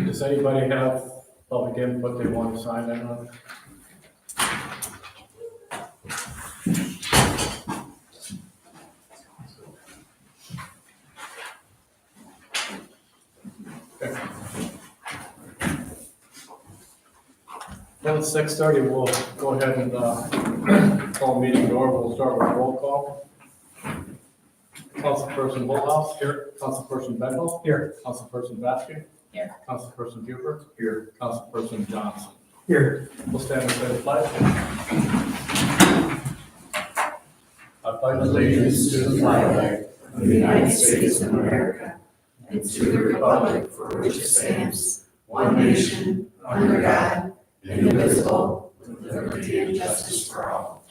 Does anybody have public input they want to sign in on? Okay. Well, it's 6:30, we'll go ahead and call meeting to order. We'll start with roll call. Councilperson Bullhouse. Here. Councilperson Bendel. Here. Councilperson Vasquez. Here. Councilperson Huber. Here. Councilperson Johnson. Here. We'll stand and say the pledge. I pledge allegiance to the flag of the United States of America and to the republic for which it stands, one nation, under God, indivisible, with liberty and justice for all.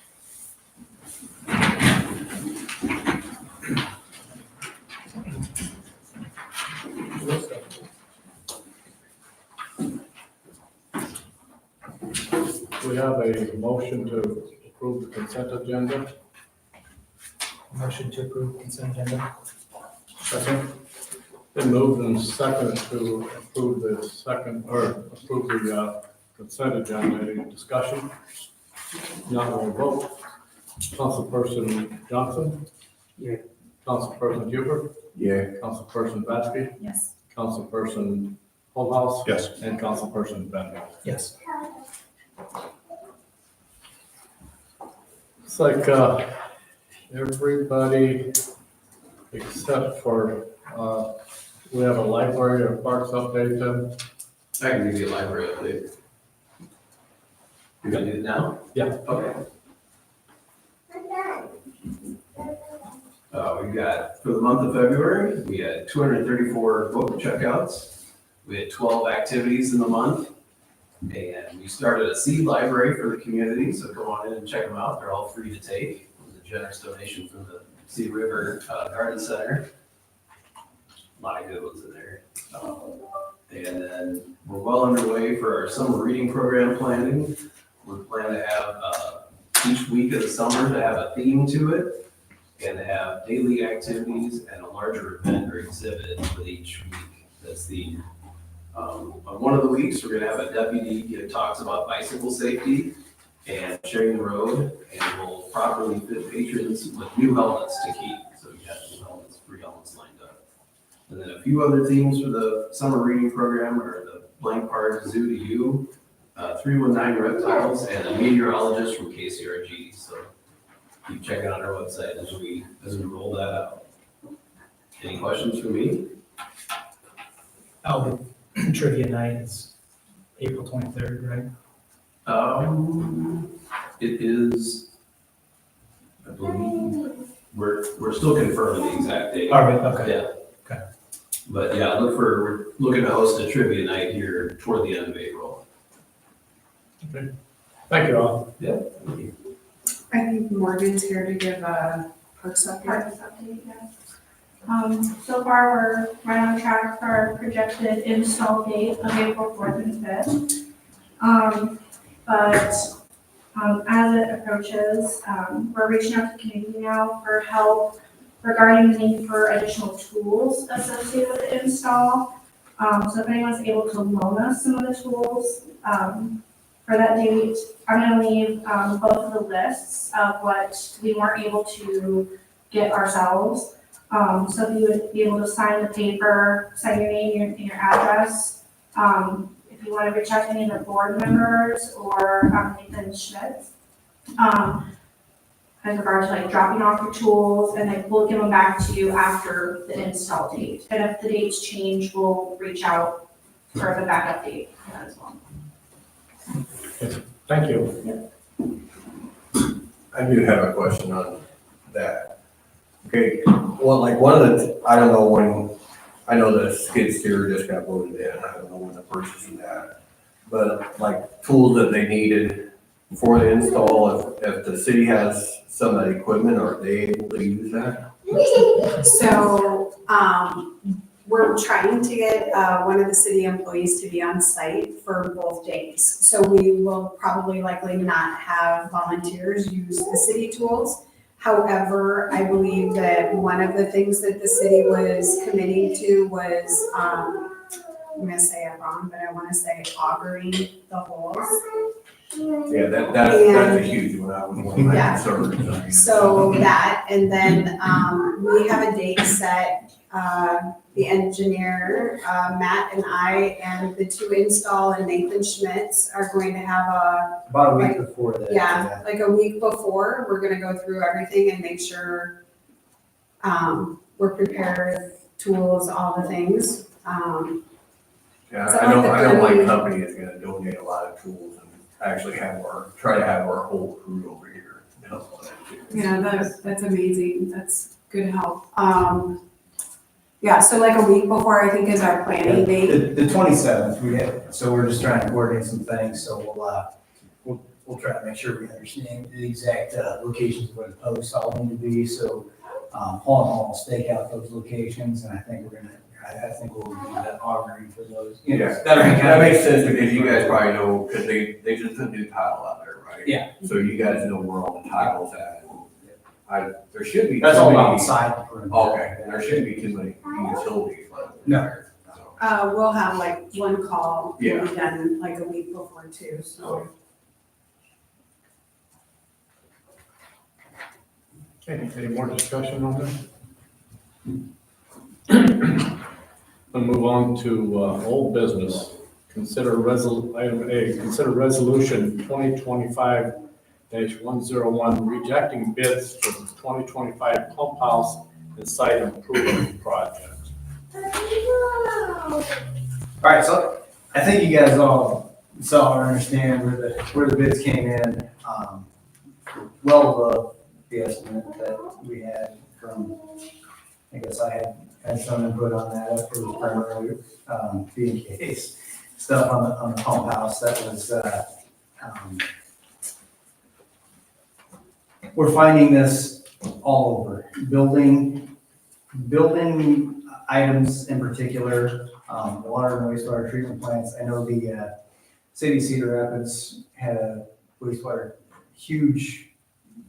We have a motion to approve the consent agenda. Motion to approve consent agenda. Second. Been moved and seconded to approve the consent agenda. Any discussion? Not we'll vote. Councilperson Johnson? Yeah. Councilperson Huber? Yeah. Councilperson Vasquez? Yes. Councilperson Bullhouse? Yes. And Councilperson Bendel. Yes. It's like, everybody except for, we have a library or parks update then. I can give you a library update. You're gonna do it now? Yeah. Okay. We got, for the month of February, we had 234 book checkouts. We had 12 activities in the month. And we started a seed library for the community, so go on in and check them out. They're all free to take. It was a generous donation from the Sea River Garden Center. A lot of good ones in there. And then we're well underway for our summer reading program planning. We plan to have each week of the summer to have a theme to it and to have daily activities and a larger event or exhibit with each week that's themed. On one of the weeks, we're gonna have a deputy give talks about bicycle safety and sharing the road, and we'll properly fit patrons with new helmets to keep. So we got new helmets, free helmets lined up. And then a few other themes for the summer reading program are the blank part Zoo to You, 319 reptiles, and a meteorologist from KCRG. So keep checking out our website as we roll that out. Any questions for me? Trivia night is April 23rd, right? It is, I believe, we're still confirming the exact date. All right, okay. Yeah. Okay. But yeah, we're looking to host a trivia night here toward the end of April. Okay. Thank you all. Yeah. I think Morgan's here to give a parks update. Yeah. So far, we're right on track for our projected install date of April 4th and 5th. But as it approaches, we're reaching out to the community now for help regarding the need for additional tools associated with the install. So if anyone's able to loan us some of the tools for that date, I'm gonna leave both of the lists of what we weren't able to get ourselves. So if you would be able to sign the paper, sign your name and your address. If you want to reach out to any of the board members or Nathan Schmitz. I as regards to like dropping off your tools, and like we'll give them back to you after the install date. And if the dates change, we'll reach out for the backup date for that as well. Thank you. I do have a question on that. Okay, well, like one of the, I don't know when, I know the skid steer just got voted in, I don't know when the purchase of that. But like tools that they needed for the install, if the city has some of that equipment, are they able to use that? So, we're trying to get, one of the city employees to be on site for both days. So we will probably likely not have volunteers use the city tools. However, I believe that one of the things that the city was committing to was, I'm gonna say it wrong, but I wanna say augering the holes. Yeah, that's a huge one, I was one of my Yeah. concerns. So that, and then, we have a date set, the engineer, Matt and I, and the two install and Nathan Schmitz are going to have About a week before that. like a week before, we're gonna go through everything and make sure, we're prepared, tools, all the things. Yeah, So I know, like the I know my building- company is gonna donate a lot of tools and actually try to have our whole crew over here to help on that too. Yeah, that's amazing, that's good help. Yeah, so like a week before, I think, is our planning date. The 27th, so we're just trying to coordinate some things, so we'll try to make sure we understand the exact locations where the posts all need to be, so Paul and I will stake out those locations, and I think we'll do that auguring for those. You know, Yeah, that'll be kind that of- makes sense because you guys probably know, because they just put new tile out there, right? Yeah. So you guys know where all the tiles at. There should be. That's too all many- outside. the perimeter. Okay, there shouldn't be too many utilities. No. So, We'll have like one call, will Yeah. be done like a week before too, so. Okay, any more discussion on this? We'll move on to old business. Consider item A, consider resolution 2025-101, rejecting bids for the 2025 pump house and site improvement project. All right, so I think you guys all saw or understand where the bids came in, well above the estimate that we had from, I guess I had some input on that. It was primarily B&K's stuff on the pump house. That was, we're finding this all over. Building items in particular, water and wastewater treatment plants. I know the city of Cedar Rapids had a huge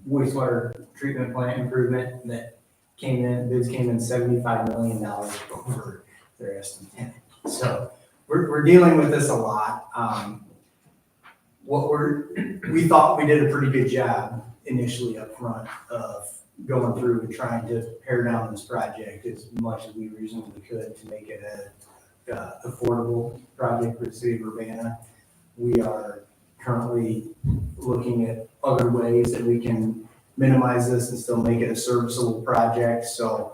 wastewater treatment plant improvement that bids came in $75 million over their estimate. So we're dealing with this a lot. We thought we did a pretty good job initially up front of going through and trying to pare down this project as much as we reasonably could to make it a affordable project for the city of Urbana. We are currently looking at other ways that we can minimize this and still make it a serviceable project. So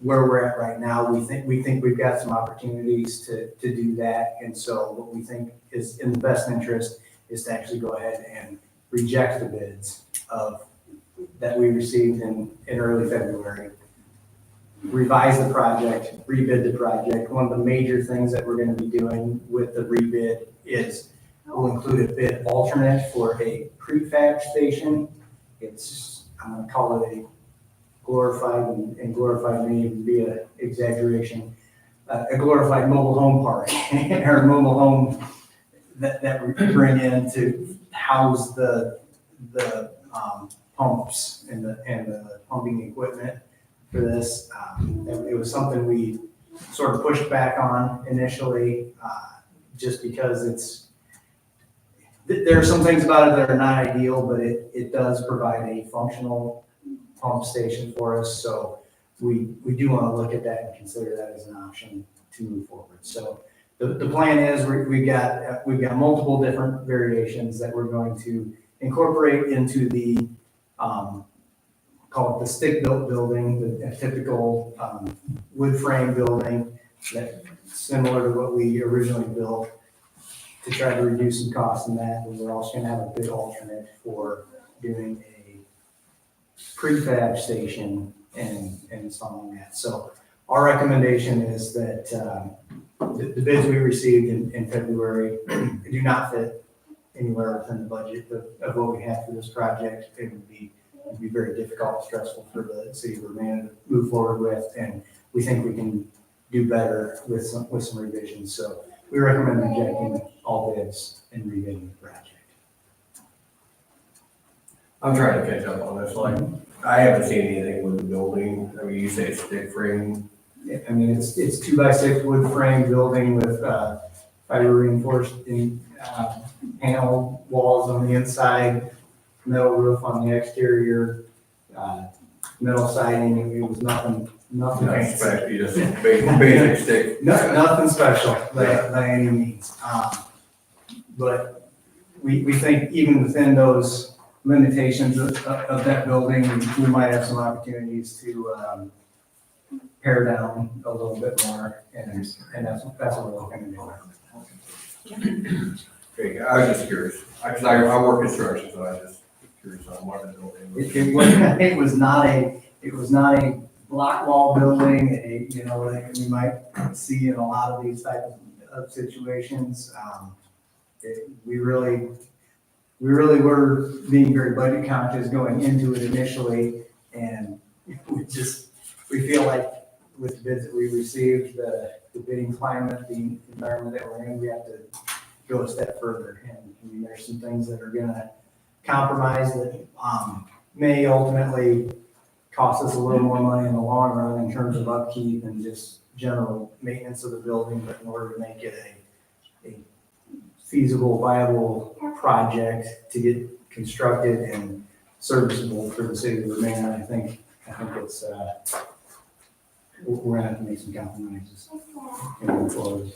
where we're at right now, we think we've got some opportunities to do that. And so what we think is in the best interest is to actually go ahead and reject the bids that we received in early February. Revise the project, rebid the project. One of the major things that we're going to be doing with the rebid is we'll include a bid alternate for a prefab station. I'm going to call it a glorified, and glorified may even be an exaggeration, a glorified mobile home park or a mobile home that we bring in to house the pumps and the pumping equipment for this. It was something we sort of pushed back on initially, just because there are some things about it that are not ideal, but it does provide a functional pump station for us. So we do want to look at that and consider that as an option to move forward. So the plan is we've got multiple different variations that we're going to incorporate into the call it the stick-built building, a typical wood frame building that similar to what we originally built to try to reduce some costs in that. And we're also gonna have a bid alternate for doing a prefab station and installing that. So our recommendation is that the bids we received in February do not fit anywhere within the budget of what we have for this project. It would be very difficult, stressful for the city of Urbana to move forward with, and we think we can do better with some revisions. So we recommend rejecting all bids and rebidding the project. I'm trying to catch up on this, like, I haven't seen anything with the building. I mean, you say it's stick frame. I mean, it's 2x6 wood frame building with fiber reinforced panel walls on the inside, metal roof on the exterior, metal siding. It was nothing fancy. Expect you just basic stick. Nothing special by any means. But we think even within those limitations of that building, we might have some opportunities to pare down a little bit more, and that's what we're looking to do. Okay, I was just curious, because I work construction, so I was just curious on what the building was. It was not a block wall building, like we might see in a lot of these type of situations. We really were being very budget conscious going into it initially, and we feel like with the bids that we received, the bidding climate, the environment that we're in, we have to go a step further. And I mean, there's some things that are gonna compromise that may ultimately cost us a little more money in the long run in terms of upkeep and just general maintenance of the building, but in order to make it a feasible, viable project to get constructed and serviceable for the city of Urbana, I think it's, we're gonna have to make some compromises and move forward.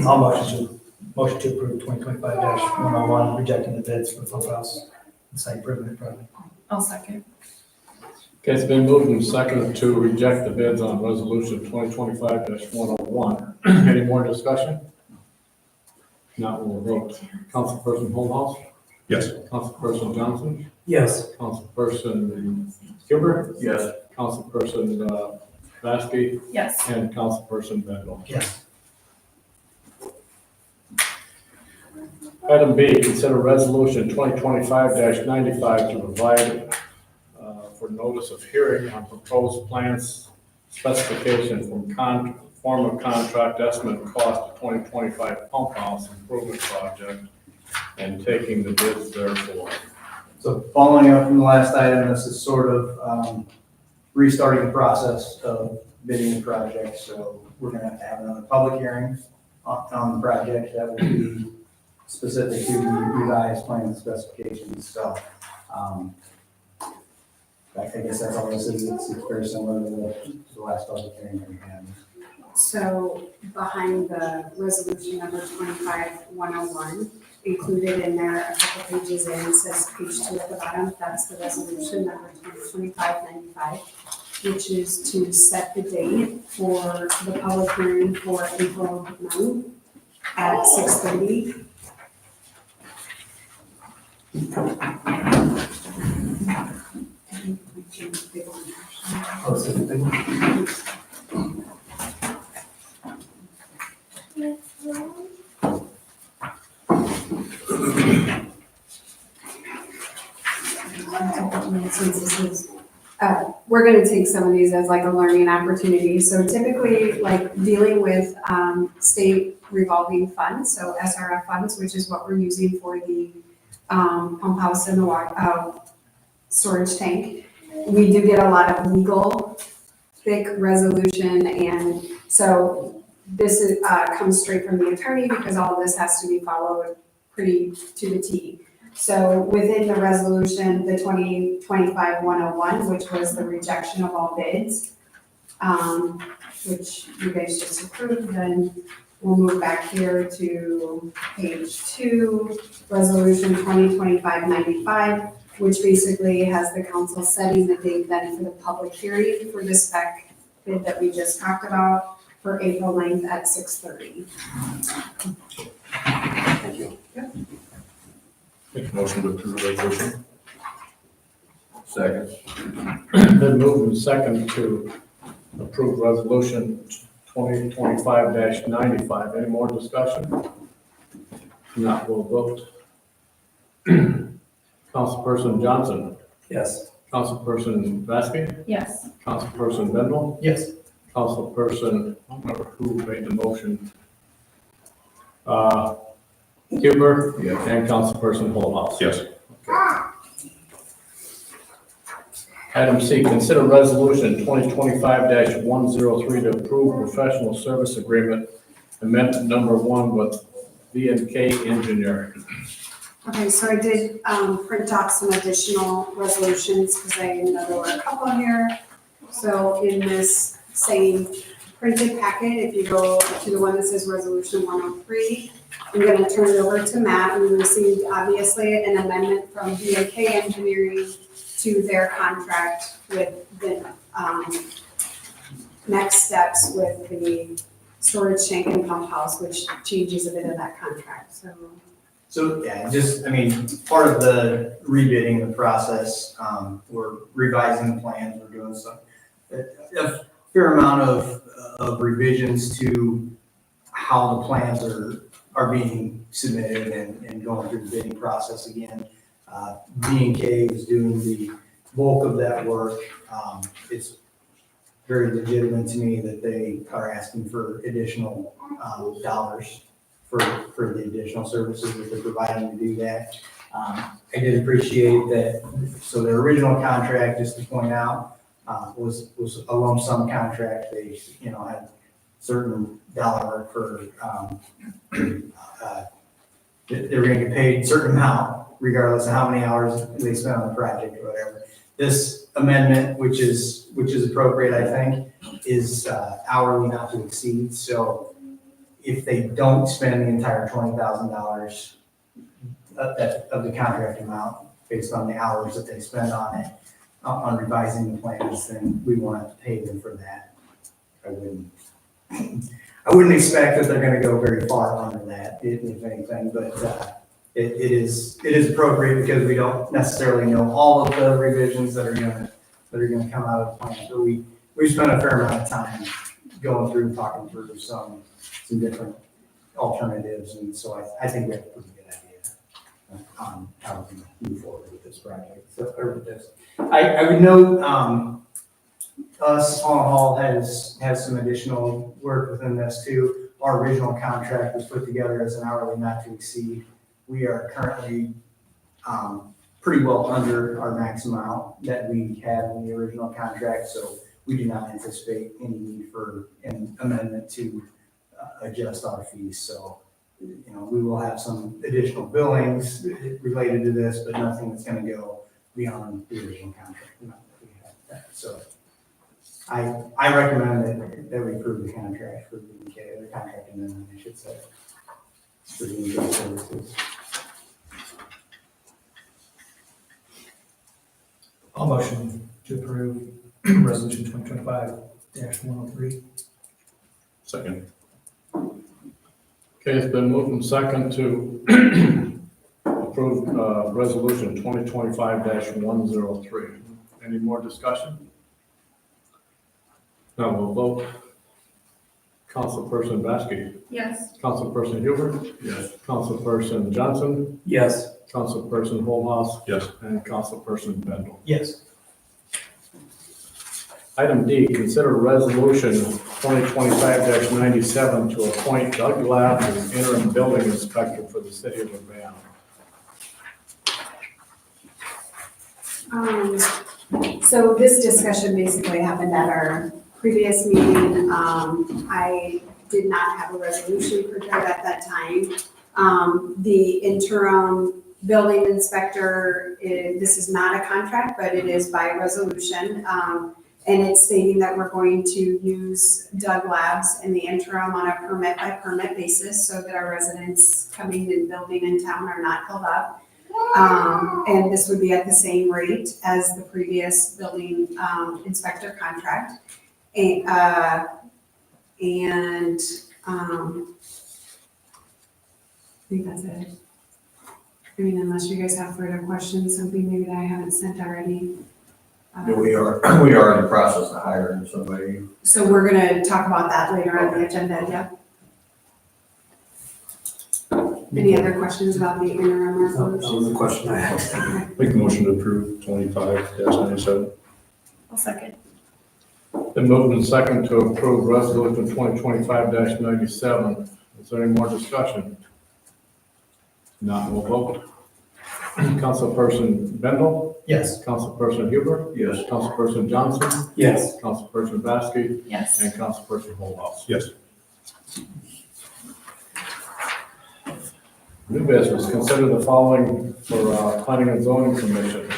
I'll motion to approve 2025-101, rejecting the bids for the pump house and site improvement project. I'll second. Okay, it's been moved and seconded to reject the bids on resolution 2025-101. Any more discussion? Not, we'll vote. Councilperson Holthouse? Yes. Councilperson Johnson? Yes. Councilperson Gilbert? Yes. Councilperson Vasky? Yes. And Councilperson Bendel? Yes. Item B, consider resolution 2025-95 to provide for notice of hearing on proposed plans specification form of contract estimate cost of 2025 pump house improvement project and taking the bids therefore. So following up from the last item, this is sort of restarting the process of bidding the project. So we're gonna have to have another public hearing on the project that will be specific to the revised plan specifications. So I guess that's all this is. It's very similar to the last public hearing that we had. So behind the resolution number 25-101, included in there a couple pages in, says page 2 at the bottom, that's the resolution number 2025-95, which is to set the date for the public hearing for April 9 at 6:30. Oh, so the big one. We're gonna take some of these as like a learning opportunity. So typically, like dealing with state revolving funds, so SRF funds, which is what we're using for the pump house and the water storage tank. We do get a lot of legal thick resolution, and so this is comes straight from the attorney because all of this has to be followed pretty to the T. So within the resolution, the 2025-101, which was the rejection of all bids, which you guys just approved, then we'll move back here to page 2, resolution 2025-95, which basically has the council setting the date then for the public hearing for the spec bid that we just talked about for April 9th at 6:30. Make a motion to approve the resolution. Second. Been moved and second to approve resolution 2025-95. Any more discussion? If not, we'll vote. Councilperson Johnson, Yes. Councilperson Vasky, Yes. Councilperson Bendel, Yes. Councilperson, I don't remember who made the motion. Huber. Yes. And Councilperson Holthouse. Yes. Item C, consider resolution 2025-103 to approve professional service agreement amendment number 1 with V&K Engineering. Okay, so I did print off some additional resolutions because I know there were a couple here. So in this same printed packet, if you go to the one that says resolution 103, I'm going to turn it over to Matt. We received obviously an amendment from V&K Engineering to their contract with the next steps with the storage tank and pump house, which changes a bit of that contract, so. So, yeah, just, I mean, part of the rebidding the process, we're revising the plans, we're doing some, a fair amount of revisions to how the plans are being submitted and going through the bidding process again. B&K is doing the bulk of that work. It's very legitimate to me that they are asking for additional dollars for the additional services that they're providing to do that. I did appreciate that. So their original contract, just to point out, was a lump sum contract. They, had certain dollar for, they were gonna get paid a certain amount regardless of how many hours they spent on the project or whatever. This amendment, which is appropriate, I think, is hourly not to exceed. So if they don't spend the entire $20,000 of the contract amount based on the hours that they spend on it, on revising the plans, then we won't have to pay them for that. I wouldn't expect that they're gonna go very far under that, if anything, but it is appropriate because we don't necessarily know all of the revisions that are gonna come out of the plan. So we spent a fair amount of time going through, talking through some different alternatives, and so I think we have a pretty good idea on how we can move forward with this project. So, or with this. I would note, us on Hall has some additional work within this too. Our original contract was put together as an hourly not to exceed. We are currently pretty well under our max amount that we had in the original contract, so we do not anticipate any need for an amendment to adjust our fees. So, we will have some additional billings related to this, but nothing that's going to go beyond the original contract amount that we have. So I recommend that we approve the contract for the contract amendment, I should say, for the B&K services. I'll motion to approve resolution 2025-103. Second. Okay, it's been moved and second to approve resolution 2025-103. Any more discussion? Now we'll vote. Councilperson Vasky, Yes. Councilperson Huber, Yes. Councilperson Johnson, Yes. Councilperson Holthouse, Yes. and Councilperson Bendel. Yes. Item D, consider resolution 2025-97 to appoint Doug Lapp as interim building inspector for the city of Urbana. So this discussion basically happened at our previous meeting. I did not have a resolution prepared at that time. The interim building inspector, this is not a contract, but it is by resolution. And it's stating that we're going to use Doug Labs in the interim on a permit by permit basis so that our residents coming and building in town are not held up. And this would be at the same rate as the previous building inspector contract. And, I think that's it. I mean, unless you guys have further questions, something maybe that I haven't sent already. We are in the process of hiring somebody. So we're gonna talk about that later on the agenda, yep. Any other questions about the interim resolution? That was the question I had. Okay, Make a motion to approve 25-97. I'll second. Been moved and second to approve resolution 2025-97. Is there any more discussion? Not, we'll vote. Councilperson Bendel, Yes. Councilperson Huber, Yes. Councilperson Johnson, Yes. Councilperson Vasky, Yes. and Councilperson Holhouse. Yes. New business, consider the following for planning and zoning commission.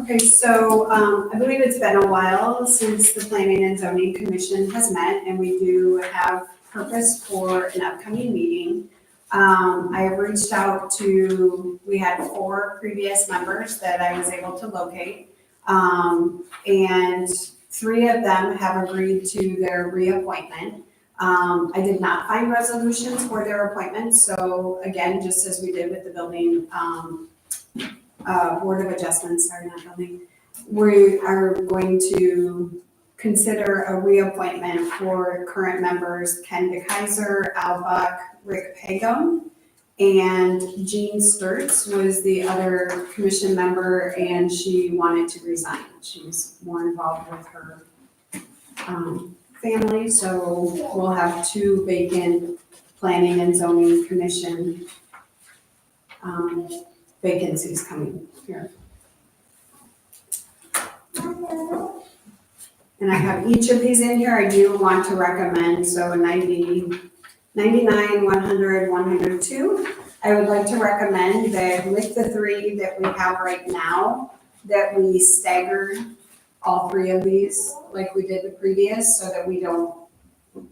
Okay, so I believe it's been a while since the Planning and Zoning Commission has met, and we do have purpose for an upcoming meeting. I reached out to, we had 4 previous members that I was able to locate. And 3 of them have agreed to their reappointment. I did not find resolutions for their appointments, so again, just as we did with the building, Board of Adjustments, sorry, not building, we are going to consider a reappointment for current members Ken DeKaiser, Al Buck, Rick Pagum, and Jean Sturts was the other commission member, and she wanted to resign. She's more involved with her family, so we'll have 2 vacant planning and zoning commission vacancies coming here. And I have each of these in here. I do want to recommend, so 90, 99, 100, 102. I would like to recommend that with the 3 that we have right now, that we stagger all 3 of these like we did the previous, so that we don't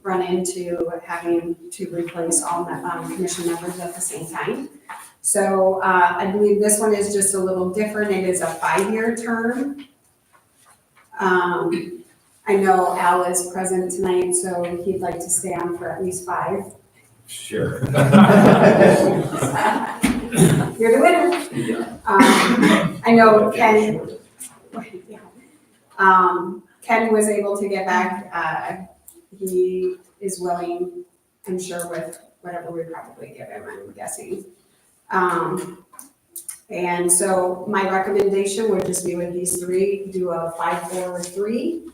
run into having to replace all commission members at the same time. So I believe this one is just a little different. It is a 5-year term. I know Al is present tonight, so he'd like to stay on for at least 5. Sure. You're the winner. I know Ken, Ken was able to get back. He is willing, I'm sure, with whatever we probably give him, I'm guessing. And so my recommendation would just be with these 3, do a 5-4-3,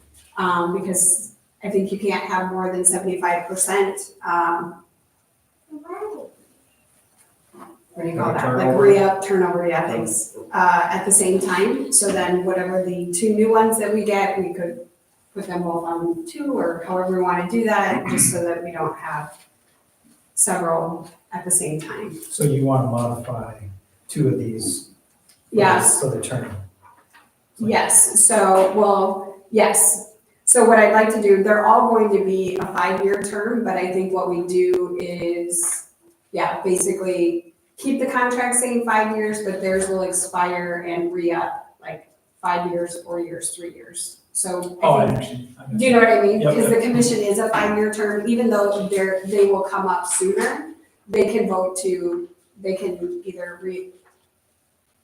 because I think you can't have more than 75%. What do you call that? Like Turnover? re-up, turnover, yeah, thanks, at the same time. So then whatever the 2 new ones that we get, we could put them both on 2 or however we want to do that, just so that we don't have several at the same time. So you want to modify 2 of these? Yes. So the term. Yes, so, well, yes. So what I'd like to do, they're all going to be a 5-year term, but I think what we do is, yeah, basically keep the contract saying 5 years, but theirs will expire and re-up like 5 years, 4 years, 3 years. So Oh, I I think, understand. do you know what I mean? Yep. Because the commission is a 5-year term, even though they will come up sooner, they can vote to, they can either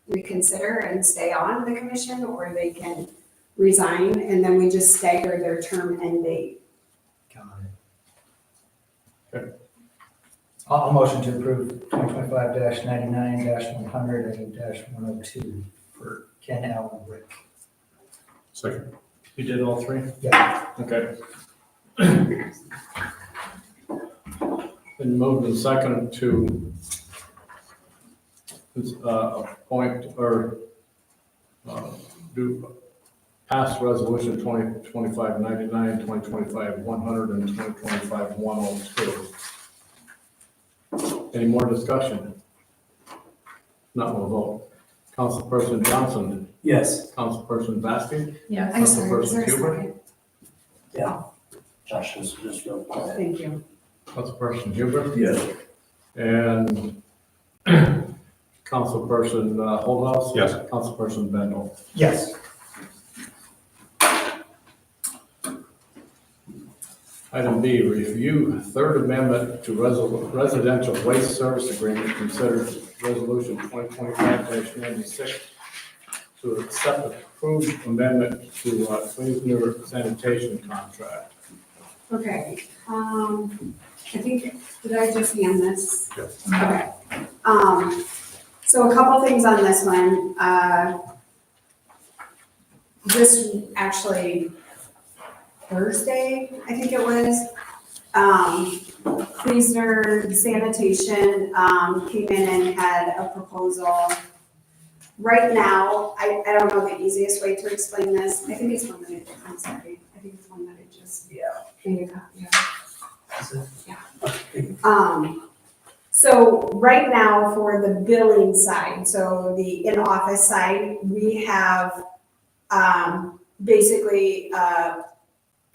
reconsider and stay on the commission, or they can resign, and then we just stagger their term end date. Got it. I'll motion to approve 2025-99-100 and -102 for Ken, Al, and Rick. Second. You did all 3? Yeah. Okay. Been moved and second to appoint or do pass resolution 2025-99, 2025-100, and 2025-102. Any more discussion? Not, we'll vote. Councilperson Johnson, Yes. Councilperson Vasky, Yes. I'm sorry, is there a Huber? second? Josh was just real quiet. Thank you. Councilperson Huber, Yes. and Councilperson Holdhouse? Yes. Councilperson Bendel? Yes. Item B, review Third Amendment to Residential Waste Service Agreement, considered Resolution 2025-96 to accept approved amendment to Cleaner Sanitation Contract. Okay, I think, did I just hand this? Yes. Okay. So a couple things on this one. This actually, Thursday, I think it was, Cleaner Sanitation, came in and had a proposal. Right now, I don't know the easiest way to explain this. I think it's one that I'm sorry. I think it's one that I just made a copy of. Yeah. So right now for the billing side, so the in-office side, we have, basically,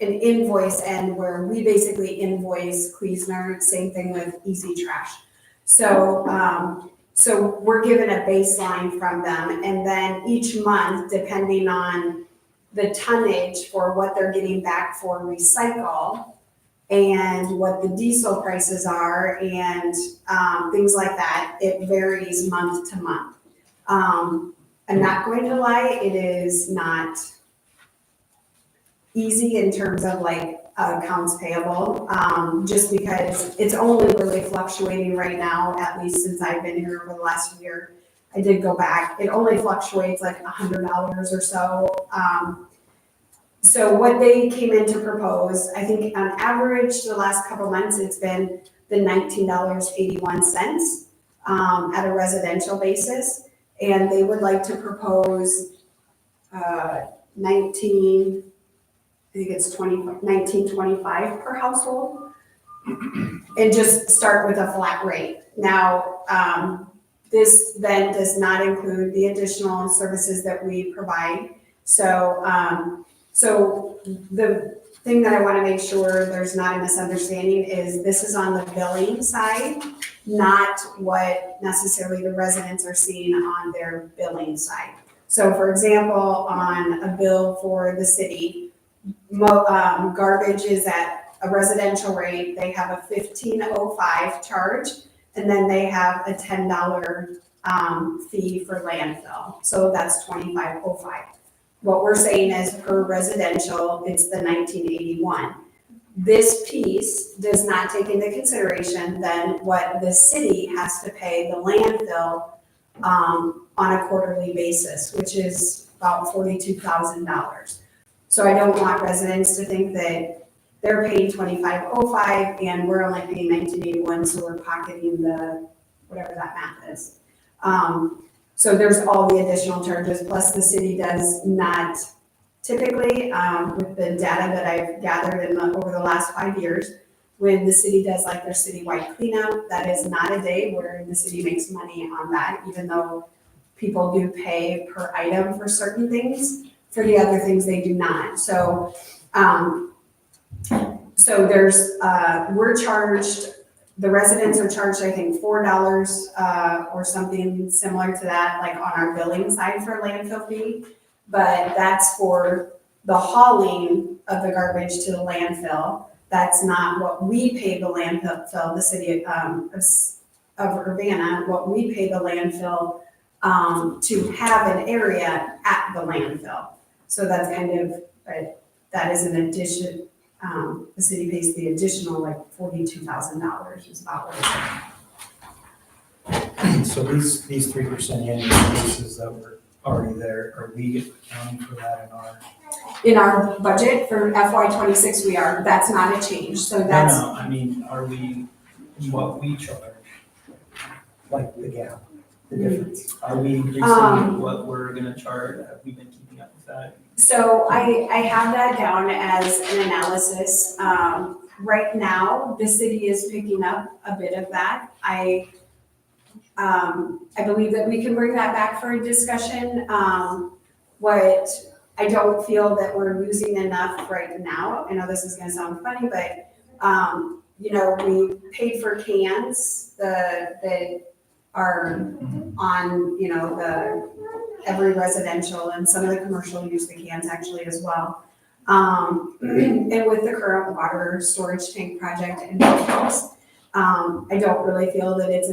an invoice end where we basically invoice Cleaner, same thing with Easy Trash. So, so we're given a baseline from them, and then each month, depending on the tonnage for what they're getting back for recycle and what the diesel prices are and things like that, it varies month to month. I'm not going to lie, it is not easy in terms of like accounts payable, just because it's only really fluctuating right now, at least since I've been here over the last year. I did go back, it only fluctuates like $100 or so. So what they came in to propose, I think on average, the last couple months, it's been the $19.81 at a residential basis. And they would like to propose I think it's $19.25 per household, and just start with a flat rate. Now, this then does not include the additional services that we provide. So, so the thing that I want to make sure there's not a misunderstanding is this is on the billing side, not what necessarily the residents are seeing on their billing side. So for example, on a bill for the city, garbage is at a residential rate, they have a $15.05 charge, and then they have a $10 fee for landfill. So that's $25.05. What we're saying is per residential, it's the $19.81. This piece does not take into consideration then what the city has to pay the landfill on a quarterly basis, which is about $42,000. So I don't want residents to think that they're paying $25.05 and we're only paying $19.81, so we're pocketing the, whatever that math is. So there's all the additional charges, plus the city does not typically, with the data that I've gathered over the last 5 years, when the city does like their citywide cleanup, that is not a day where the city makes money on that, even though people do pay per item for certain things. For the other things, they do not. So, so there's, we're charged, the residents are charged, I think, $4 or something similar to that, like on our billing side for landfill fee. But that's for the hauling of the garbage to the landfill. That's not what we pay the landfill, the city of Urbana, what we pay the landfill to have an area at the landfill. So that's kind of, that is an addition, the city pays the additional like $42,000 is about what it's. So these 3% annual increases that were already there, are we accounting for that In our budget for FY26, we are, that's not a change, so that's. No, I mean, are we, what we charge, like the gap, the difference? Are we increasing what we're gonna charge? Have we been keeping up with that? So I have that down as an analysis. Right now, the city is picking up a bit of that. I believe that we can bring that back for a discussion. What I don't feel that we're losing enough right now. I know this is gonna sound funny, but you know, we paid for cans, the are on, you know, every residential, and some of the commercial use the cans actually as well. And with the current water storage tank project in both house, I don't really feel that it's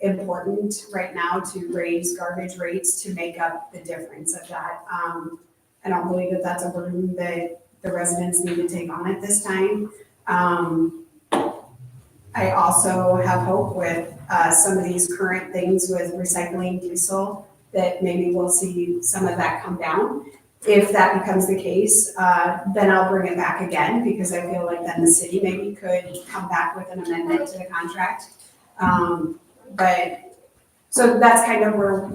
important right now to raise garbage rates to make up the difference of that. I don't believe that that's a burden that the residents need to take on at this time. I also have hope with some of these current things with recycling diesel that maybe we'll see some of that come down. If that becomes the case, then I'll bring it back again, because I feel like then the city maybe could come back with an amendment to the contract. But, so that's kind of where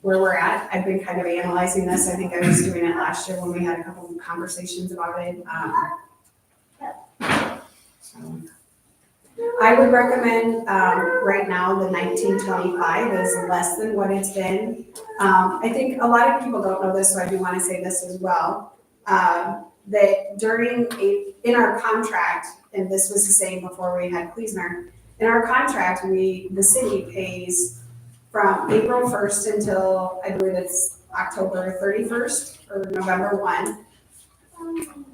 we're at. I've been kind of analyzing this. I think I was doing it last year when we had a couple of conversations about it. So I would recommend, right now, the 1925 is less than what it's been. I think a lot of people don't know this, so I do want to say this as well. That in our contract, and this was the same before we had Kleesner, in our contract, the city pays from April 1st until, I believe it's October 31st or November 1.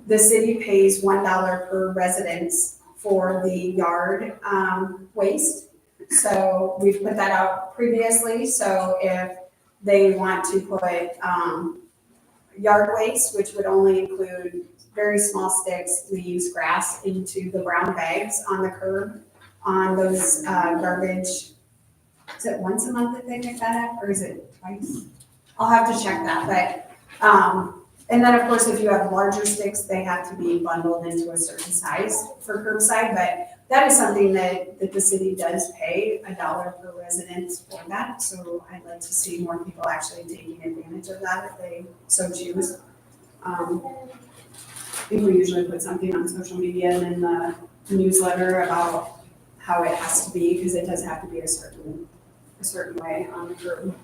The city pays $1 per residence for the yard waste. So we've put that out previously. So if they want to put yard waste, which would only include very small sticks, leaves, grass, into the brown bags on the curb, on those garbage, is it once a month that they pick that up, or is it twice? I'll have to check that, but and then, of course, if you have larger sticks, they have to be bundled into a certain size for curbside, but that is something that the city does pay $1 per resident for that. So I'd like to see more people actually taking advantage of that if they so choose. I think we usually put something on social media and in the newsletter about how it has to be, because it does have to be a certain way on the curb.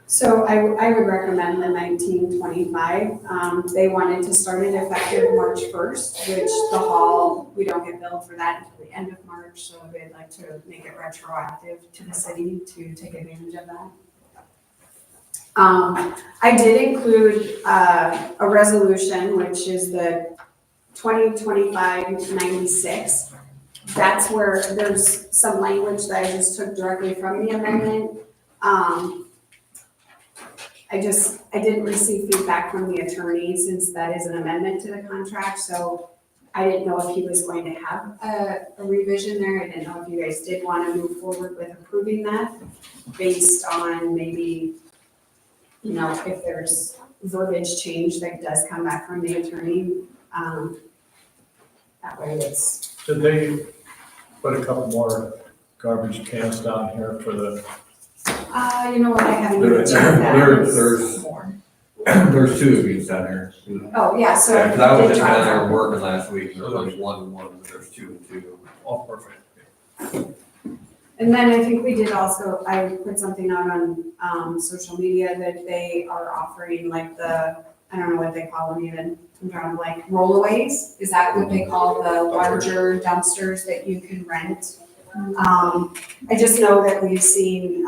So I would recommend the 1925. They wanted to start it effective March 1st, which the hall, we don't get billed for that until the end of March, so they'd like to make it retroactive to the city to take advantage of that. I did include a resolution, which is the 2025-96. That's where there's some language that I just took directly from the amendment. I didn't receive feedback from the attorney, since that is an amendment to the contract, so I didn't know if he was going to have a revision there. I didn't know if you guys did want to move forward with approving that based on maybe, you know, if there's verbiage change that does come back from the attorney. That way it's. Did they put a couple more garbage cans down here for the, You know what, I haven't even checked that. There's two of these down here. Oh, yeah, so. Yeah, 'cause I was did just drop down there some. working last week, and there was one and one, but there's two and two. oh, perfect. And then I think we did also, I put something out on social media that they are offering like I don't know what they call them even, I'm drawing like rollaways. Is that what they call the larger dumpsters that you can rent? I just know that we've seen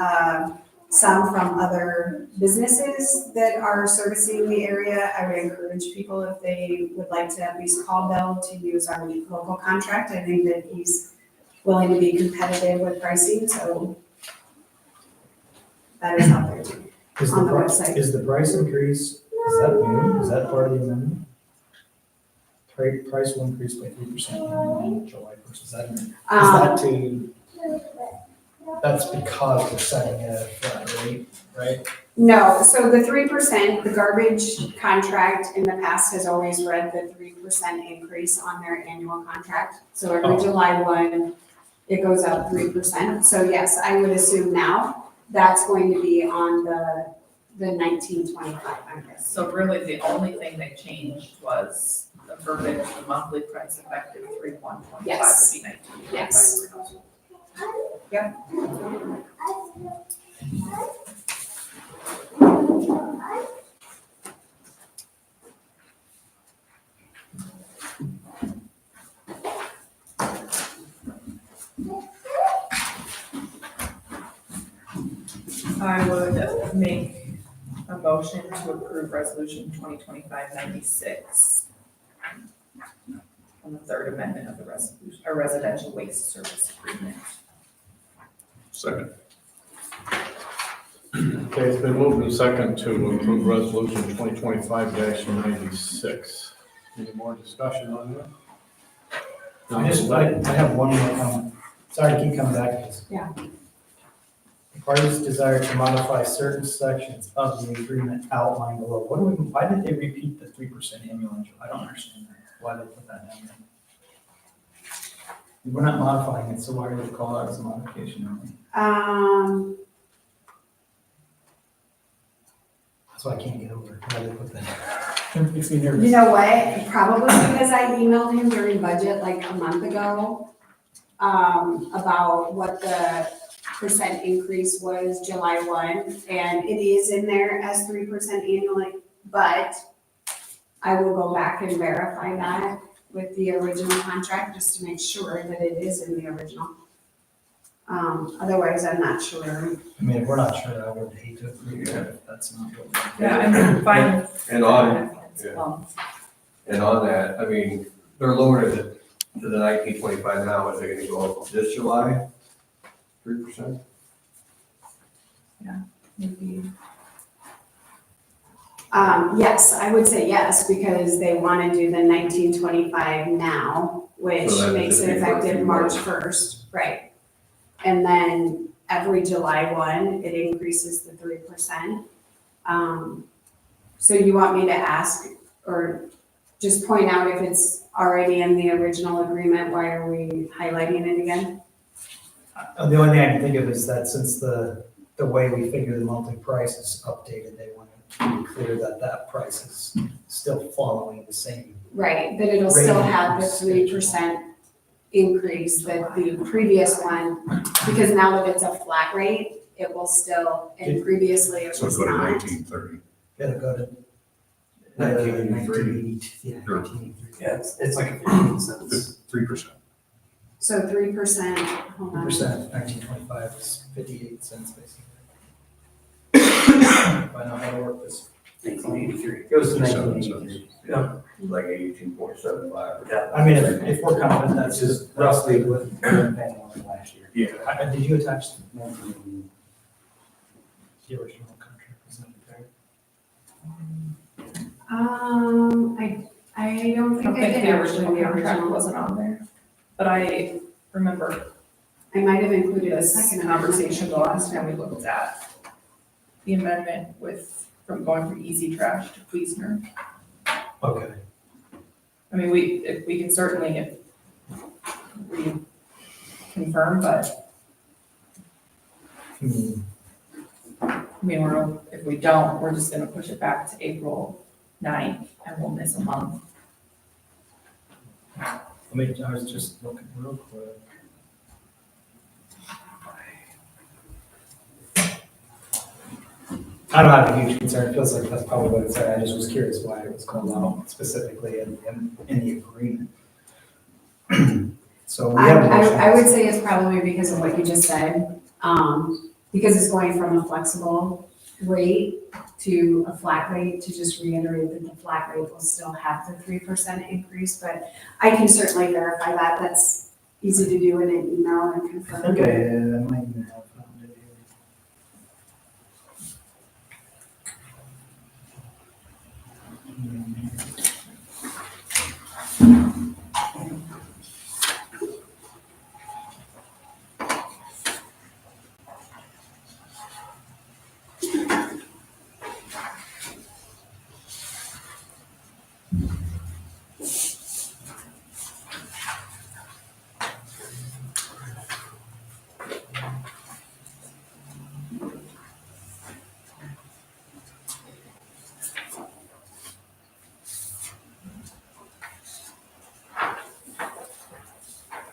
some from other businesses that are servicing the area. I would encourage people, if they would like to at least call Bill to use our local contract. I think that he's willing to be competitive with pricing, so that is out there too. On the website. Is the price increase, is that new? Is that part of the amendment? Price will increase by 3% on July 1st. Is that that's because we're setting a flat rate, right? No, so the 3%, the garbage contract in the past has always read the 3% increase on their annual contract. So every July 1, it goes up 3%. So yes, I would assume now that's going to be on the 1925, I guess. So really, the only thing they changed was the verbiage, the monthly price effective 3/1/25 Yes. would be 19. Yes. Yep. I would make a motion to approve resolution 2025-96 on the third amendment of the resolution, a residential waste service agreement. Second. Okay, it's been moved and second to approve resolution 2025-96. Any more discussion on that? I have one more comment. Sorry to keep coming back to this. Yeah. The parties desire to modify certain sections of the agreement outlined below. Why did they repeat the 3% annual increase? I don't understand that. Why they put that down there? We're not modifying it, so why do they call it as a modification? That's why I can't get over it. Why they put that? It makes me nervous. You know what? Probably because I emailed him during budget like a month ago, about what the percent increase was July 1, and it is in there as 3% annually, but I will go back and verify that with the original contract, just to make sure that it is in the original. Otherwise, I'm not sure. I mean, if we're not sure, I would hate to agree with it if that's not what. Yeah, I'm fine. And on, Well, and on that, I mean, they're lowering it to the 1925 now, is it gonna go up this July? 3%? maybe. Yes, I would say yes, because they want to do the 1925 now, which So that would makes just it be for a effective few March months. 1st, right? And then every July 1, it increases the 3%. So you want me to ask, or just point out if it's already in the original agreement, why are we highlighting it again? The only thing I can think of is that since the way we figure the monthly price is updated, they want to be clear that that price is still following the same. Right, that it'll still Rating have the schedule. 3% increase that the previous one, because now that it's a flat rate, it will still, and previously it was not. 1930. It'll go to. 1983. Yeah, Sure. 1983. Yeah, it's like a 15 cents. 3%. So 3%, hold on. 1925 is 58 cents basically. If I know how to work this. 1983. It goes to 7 1983. cents. Like 82.75. Yeah. I mean, if we're confident, that's It's just just roughly what we were paying on it last year. Yeah. Did you attach the 1980. original contract? Is that fair? I don't I think don't I think did the actually, original the contract original. wasn't on there, but I remember I might have included a this second conversation the amendment. last time we looked at the amendment from going from easy trash to Pleasner. Okay. I mean, if we can certainly confirm, but Hmm. I mean, if we don't, we're just gonna push it back to April 9th and we'll miss a month. I was just looking real quick. I don't have a huge concern. It feels like that's probably what it said. I just was curious why it was called out specifically in the agreement. So we have a motion. I would say it's probably because of what you just said, because it's going from a flexible rate to a flat rate, to just reiterate that the flat rate will still have the 3% increase, but I can certainly verify that. That's easy to do in an email and I confirm. think I might even have found it here.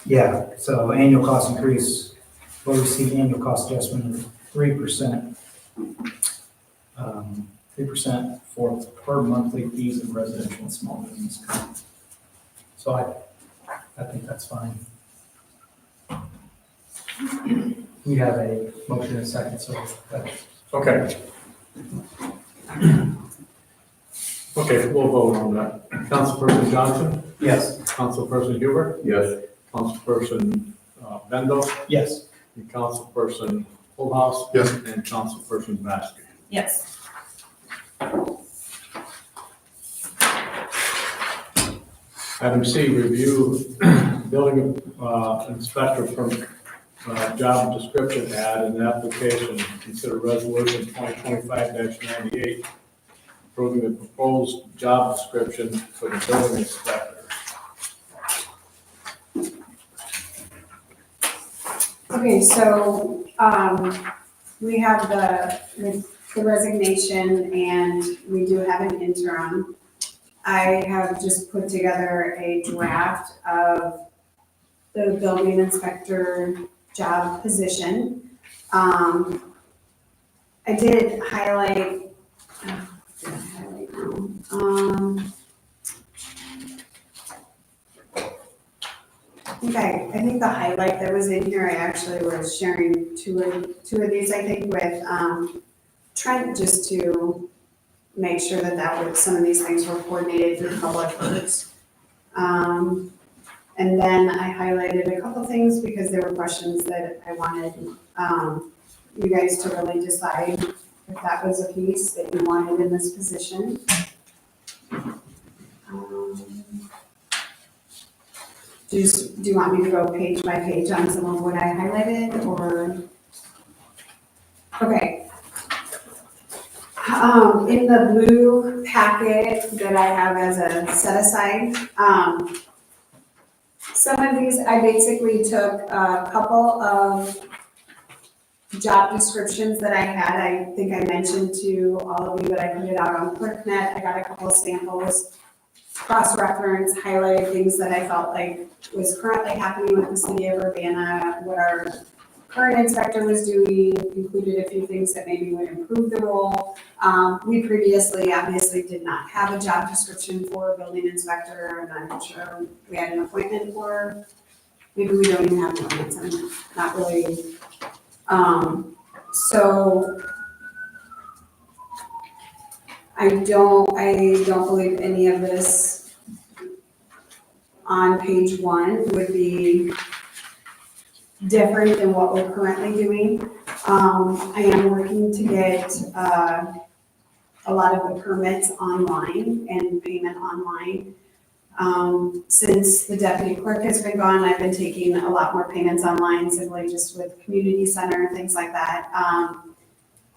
Yeah, so annual cost increase, will receive annual cost adjustment of 3%. 3% for per monthly fees of residential and small business. So I think that's fine. We have a motion and a second, so that Okay. Okay, we'll vote on that. Councilperson Johnson, Yes. Councilperson Huber, Yes. Councilperson Bendo, Yes. and Councilperson Fullhouse. Yes. And Councilperson Basky. Yes. Item C, review building inspector from job description ad and application. Consider resolution 2025-98, approving the proposed job description for the building inspector. Okay, so, we have the resignation and we do have an interim. I have just put together a draft of the building inspector job position. I did highlight, I think the highlight that was in here, I actually was sharing two of these, I think, with, Trent, just to make sure that some of these things were coordinated through public works. And then I highlighted a couple things because there were questions that I wanted, you guys to really decide if that was a piece that you wanted in this position. Do you want me to go page by page on some of what I highlighted, or? Okay. In the blue packet that I have as a set aside, some of these, I basically took a couple of job descriptions that I had. I think I mentioned to all of you that I put it out on ClickNet. I got a couple of samples, cross-reference, highlighted things that I felt like was currently happening with the city of Urbana, what our current inspector was doing, included a few things that maybe would improve the role. We previously obviously did not have a job description for a building inspector, and I'm not sure we had an appointment for. Maybe we don't even have appointments, I'm not really. So I don't believe any of this on page 1 would be different than what we're currently doing. I am working to get a lot of the permits online and payment online. Since the deputy clerk has been gone, I've been taking a lot more payments online, simply just with community center, things like that.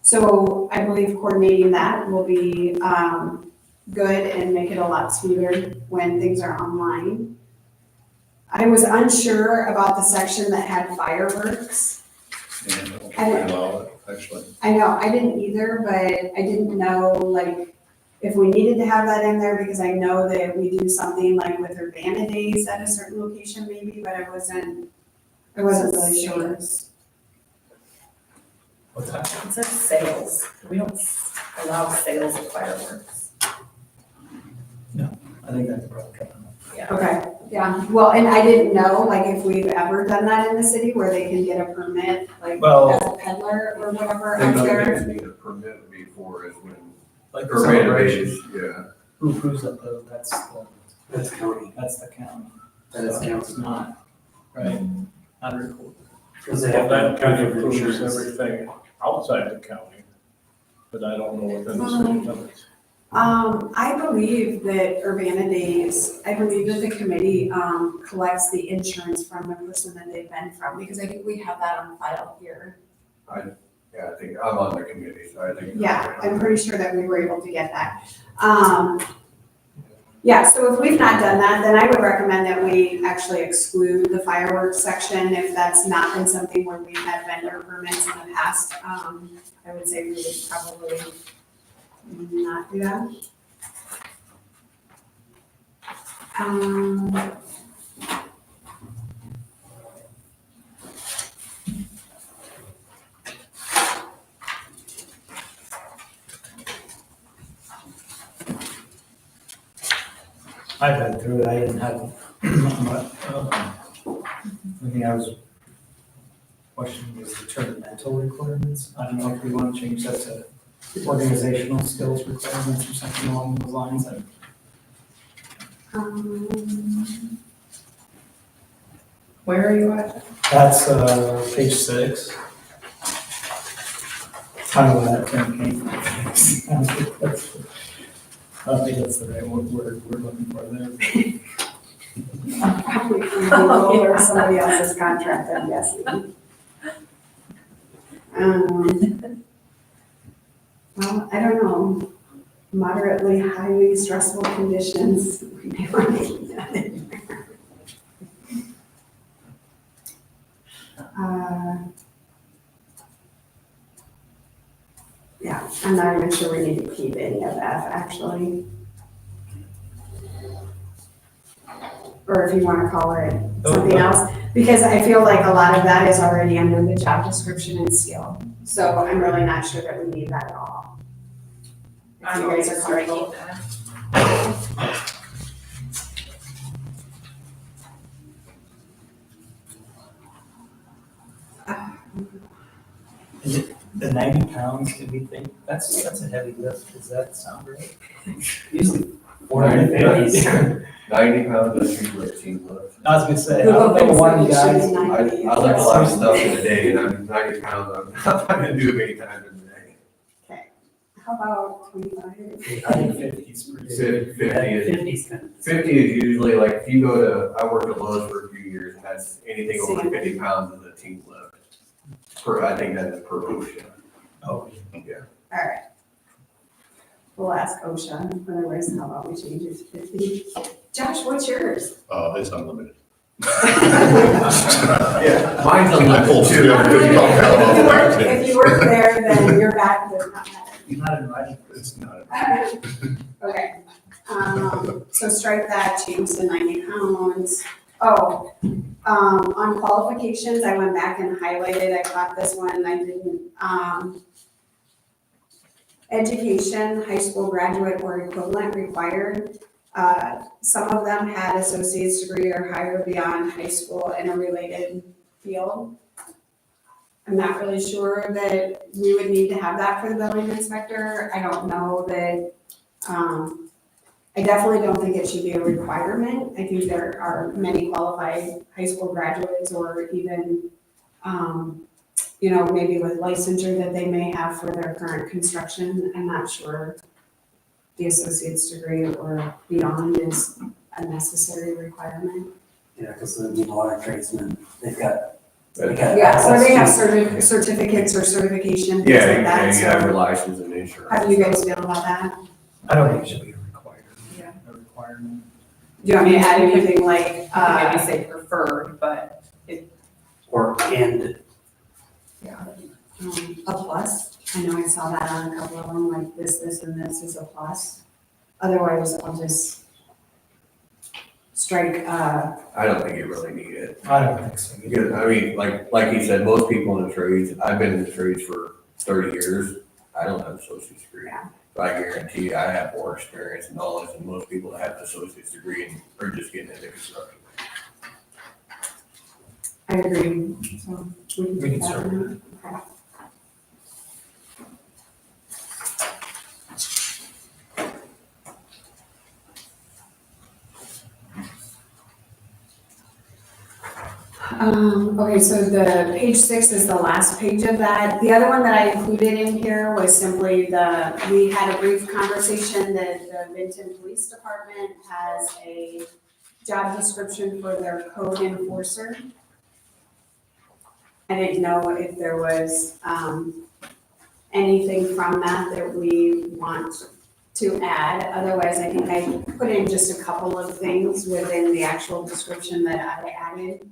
So I believe coordinating that will be good and make it a lot smoother when things are online. I was unsure about the section that had fireworks. Actually. I know, I didn't either, but I didn't know, like, if we needed to have that in there, because I know that we do something like with Urbana Days at a certain location maybe, but I wasn't really sure. What's that? It says sales. We don't allow sales of fireworks. I think that's broken. Yeah. Okay, yeah, well, and I didn't know, like, if we've ever done that in the city where they can get a permit, like, Well- as a peddler or whatever They out know there. you need a permit before is when Like the Urbana celebration. Days, yeah. Who approves that though? That's the County. county. That is county. It's not, right? Not recorded. Because they Well, have that kind of insurance. approves everything outside the county, but I don't know within the city limits. I believe that Urbana Days, I believe that the committee, collects the insurance from the person that they've been from, because I think we have that on file here. Yeah, I think I'm on the committee, so I think. Yeah, I'm pretty sure that we were able to get that. Yeah, so if we've not done that, then I would recommend that we actually exclude the fireworks section if that's not been something where we've had vendor permits in the past. I would say we would probably not do that. I've read through it, I didn't have, but, I think I was question was the term mental requirements. I don't know if we want to change that to organizational skills requirements or something along those lines. Where are you at? That's, page 6. I don't know where that term came from. I don't think that's the right word we're looking for there. Probably from Google or somebody else's contract, I'm guessing. Well, I don't know, moderately highly stressful conditions, we may want to keep that in there. Yeah, I'm not even sure we need to keep any of F, actually. Or if you want to call it something else, because I feel like a lot of that is already under the job description and skill. So I'm really not sure that we need that at all. If you guys are comfortable. The 90 pounds, do we think, that's a heavy lift, does that sound right? Usually 450. 90 pounds, that's usually a team lift. I was gonna say, I don't know why you guys, I lift a lot of stuff in a day, and I'm 90 pounds, I'm not gonna do it many times in a day. Okay, how about 25? I think 50 is pretty good. 50 is usually like, if you go to, I worked at Lowe's for a few years, and that's anything over 50 pounds is a team lift. I think that is per OSHA. Oh, Yeah. All right. We'll ask OSHA, otherwise how about we change it to 50? Josh, what's yours? It's unlimited. Yeah, mine's unlimited too. If you work there, then your back does not matter. you're not invited. It's not. Okay, so strike that, change to 90 pounds. Oh, on qualifications, I went back and highlighted, I caught this one, I didn't, education, high school graduate or equivalent required. Some of them had associate's degree or higher beyond high school in a related field. I'm not really sure that we would need to have that for the building inspector. I don't know that, I definitely don't think it should be a requirement. I think there are many qualified high school graduates or even, maybe with licensure that they may have for their current construction. I'm not sure the associate's degree or beyond is a necessary requirement. Yeah, because the water tradesmen, they've got. Yeah, so they have certificates or certification, things Yeah, like that. you have your So license and insurance. how do you guys feel about that? I don't think it should be a requirement. Do you want me to add anything like, Maybe say preferred, but Or and a plus? I know I saw that on a couple of them, like this, and this is a plus. Otherwise, I'll just strike, I don't think you really need it. I don't think so. Because, I mean, like he said, most people in the trades, I've been in the trades for 30 years, I don't have an associate's degree. Yeah. But I guarantee you, I have more experience and knowledge than most people that have an associate's degree and are just getting into construction. I agree, so we can We take can that start. one. Okay. Okay, so the page 6 is the last page of that. The other one that I included in here was simply we had a brief conversation that the Vinton Police Department has a job description for their code enforcer. I didn't know if there was anything from that we want to add. Otherwise, I think I put in just a couple of things within the actual description that I added.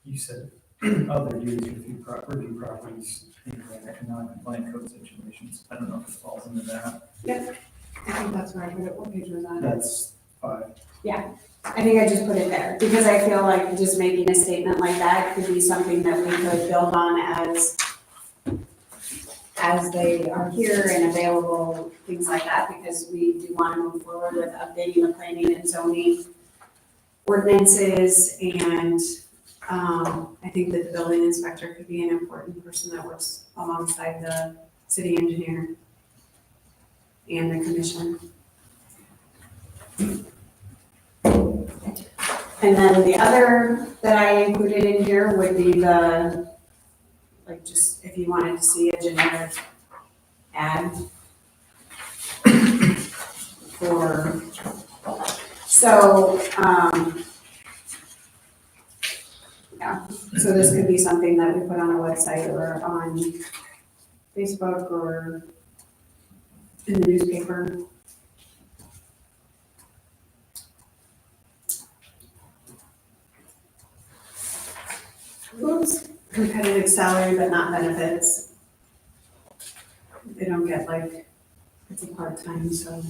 You said other duties review properties in non-compliant code situations. I don't know if it falls into that. Yep, I think that's where I put it. What page was that? That's 5. Yeah, I think I just put it there, because I feel like just making a statement like that could be something that we could build on as they are here and available, things like that, because we do want to move forward with updating the planning and zoning ordinances, and I think that the building inspector could be an important person that works alongside the city engineer and the commission. And then the other that I included in here would be the, like, just if you wanted to see a generic ad for, so, yeah, so this could be something that we put on our website or on Facebook or in the newspaper. Oops, competitive salary but not benefits. They don't get like, it's a part-time, so.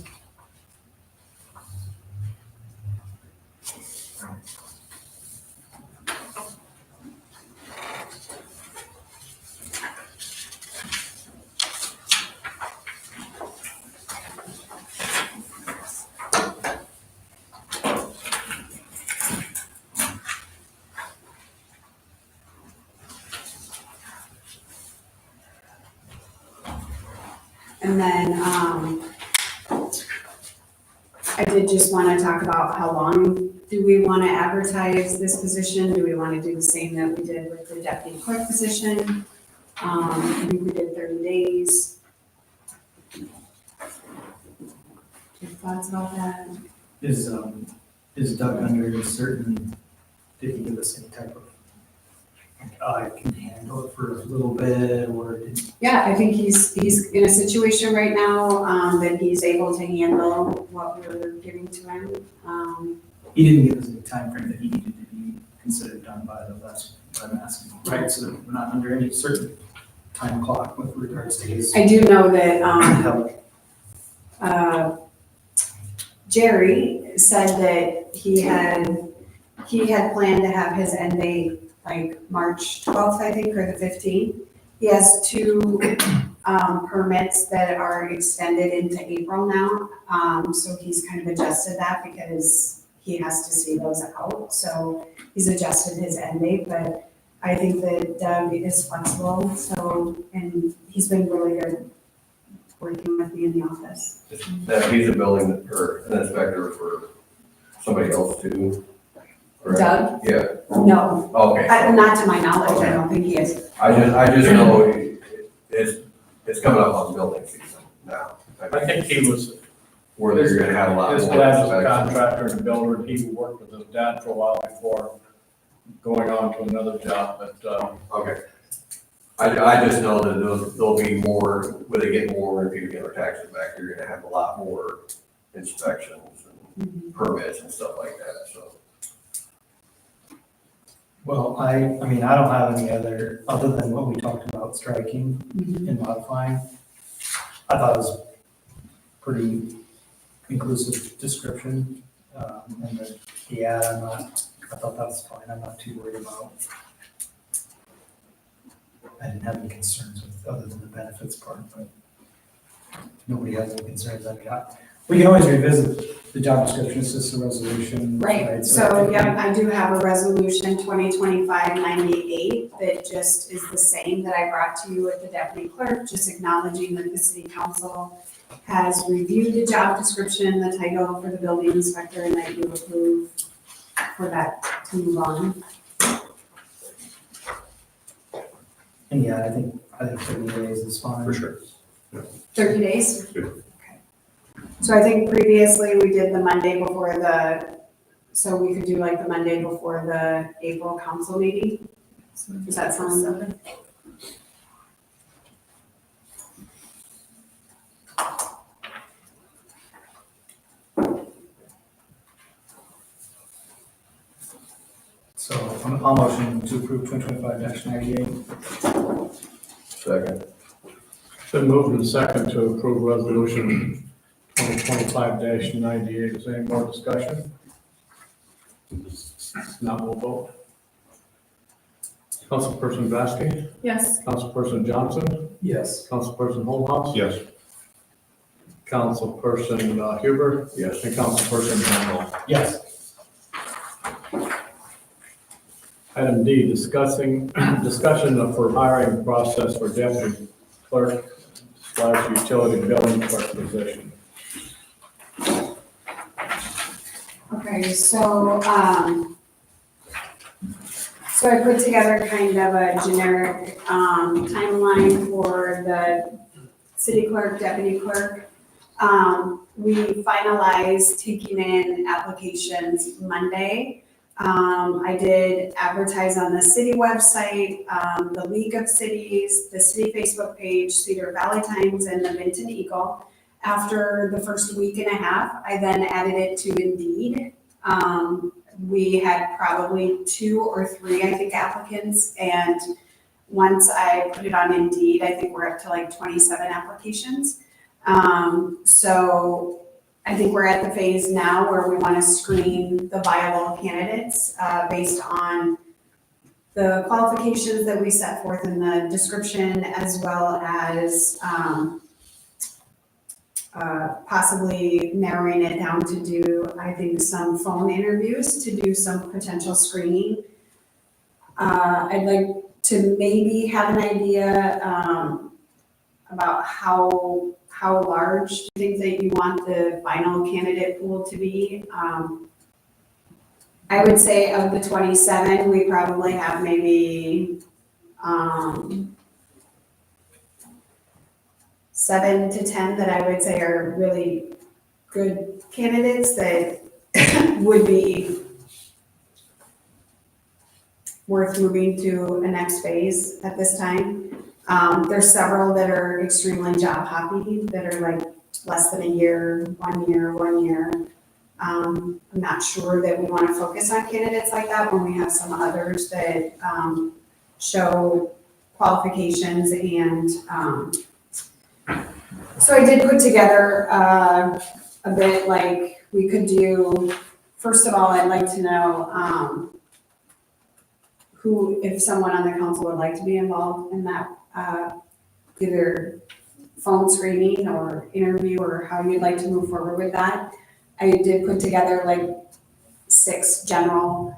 And then, I did just want to talk about how long do we want to advertise this position? Do we want to do the same that we did with the deputy clerk position? I think we did 30 days. Your thoughts about that? Is Doug under a certain, did he give us any type of, I can handle it for a little bit, or did? Yeah, I think he's in a situation right now, that he's able to handle what we're giving to him. He didn't give us any timeframe that he needed to be considered done by, though, that's what I'm asking, right? So that we're not under any certain time clock with regards to his. I do know that, help. Jerry said that he had planned to have his end date like March 12th, I think, or the 15th. He has two permits that are extended into April now. So he's kind of adjusted that because he has to see those out. So he's adjusted his end date, but I think that Doug is flexible. So, and he's been really good working with me in the office. Now, he's a building or an inspector for somebody else too? correct? Doug? Yeah, No, okay. not to my knowledge, I don't think he is. I just know it's coming up on building season now. I think he was, Where they're gonna have a lot more. his dad was a inspections. contractor and a builder, and he worked with his dad for a while before going on to another job, but, Okay. I just know that there'll be more, when they get more, when people get their taxes back, you're gonna have a lot more inspections and permits and stuff like that, so. Well, I mean, I don't have any other than what we talked about striking and modifying. I thought it was pretty inclusive description, and the ad, I thought that was fine, I'm not too worried about. I didn't have any concerns with, other than the benefits part, but nobody has any concerns, I mean, we can always revisit the job description, it's just a resolution. Right, so, yeah, I do have a resolution 2025-98 that just is the same that I brought to you with the deputy clerk, just acknowledging that the city council has reviewed the job description, the title for the building inspector, and that you approve for that to move on. And yeah, I think 30 days is fine. For sure. 30 days? Sure. Okay. So I think previously we did the Monday before so we could do like the Monday before the April council meeting? Does that sound good? So I'll motion to approve 2025-98. Second. been moved and second to approve resolution 2025-98. Is there any more discussion? Now we'll vote. Councilperson Vasky, Yes. Councilperson Johnson, Yes. Councilperson Holmhouse, Yes. Councilperson Huber, Yes. and Councilperson Campbell. Yes. Item D, discussion for hiring process for deputy clerk / utility billing clerk position. Okay, so I put together kind of a generic, timeline for the city clerk, deputy clerk. We finalized taking in applications Monday. I did advertise on the city website, the League of Cities, the city Facebook page, Cedar Valley Times, and the Vinton Eagle. After the first week and a half, I then added it to Indeed. We had probably 2 or 3, I think, applicants, and once I put it on Indeed, I think we're up to like 27 applications. So I think we're at the phase now where we want to screen the viable candidates based on the qualifications that we set forth in the description, as well as possibly narrowing it down to do, I think, some phone interviews to do some potential screening. I'd like to maybe have an idea about how large do you think that you want the final candidate pool to be? I would say of the 27, we probably have maybe 7 to 10 that I would say are really good candidates that would be worth moving to a next phase at this time. There's several that are extremely job hoppy, that are like less than a year, 1 year. I'm not sure that we want to focus on candidates like that when we have some others that show qualifications. And so I did put together a bit like we could do. First of all, I'd like to know who, if someone on the council would like to be involved in that, either phone screening or interview, or how you'd like to move forward with that. I did put together like 6 general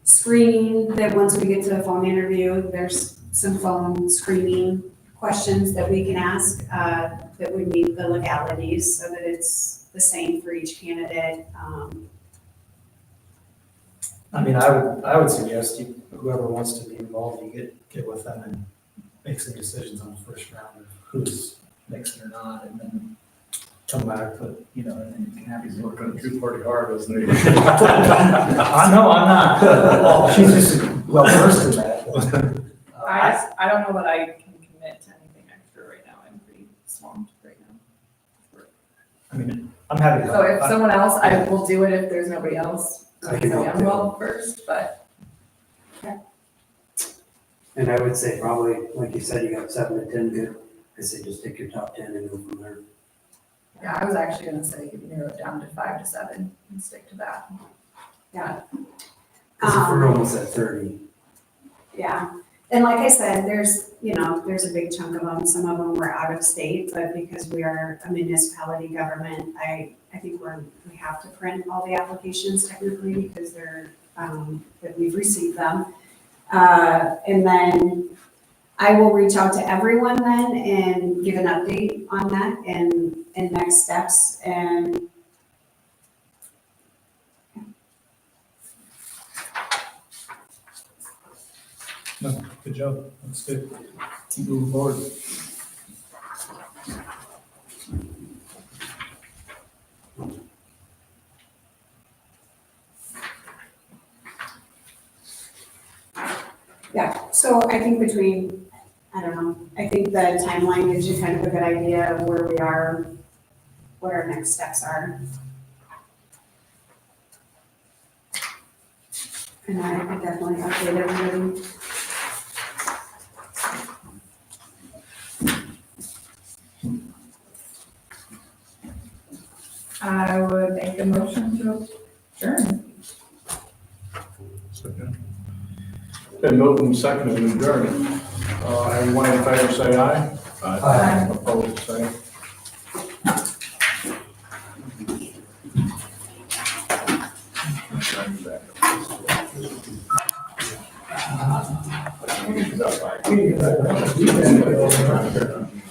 screening that once we get to the phone interview, there's some phone screening questions that we can ask that would meet the legalities so that it's the same for each candidate. I mean, I would suggest whoever wants to be involved, you get with them and make some decisions on the first round of who's mixed or not, and then come back, but, and then you can have He's these working too pretty hard, isn't he? I know, I'm not. Well, she's just well versed in that. I don't know that I can commit to anything extra right now. I'm pretty swamped right now. I mean, I'm happy to. So if someone else, I will do it if there's nobody else. I can help I'm well first, but And I would say probably, like you said, you got 7 to 10 good. I say just take your top 10 and go from there. yeah, I was actually gonna say you narrow it down to 5 to 7 and stick to that. Yeah. Because if we're almost at 30, Yeah, and like I said, there's a big chunk of them, some of them were out of state, but because we are a municipality government, I think we have to print all the applications technically because they're, that we've received them. And then I will reach out to everyone then and give an update on that and next steps and No, good job. That's good. Keep moving forward. yeah, so I think I think the timeline gives you kind of a good idea of where we are, what our next steps are. And I can definitely update everybody. I would make a motion to adjourn. Been moved and seconded and adjourned. Everyone in favor say aye. Aye. Opposed, say. Aye.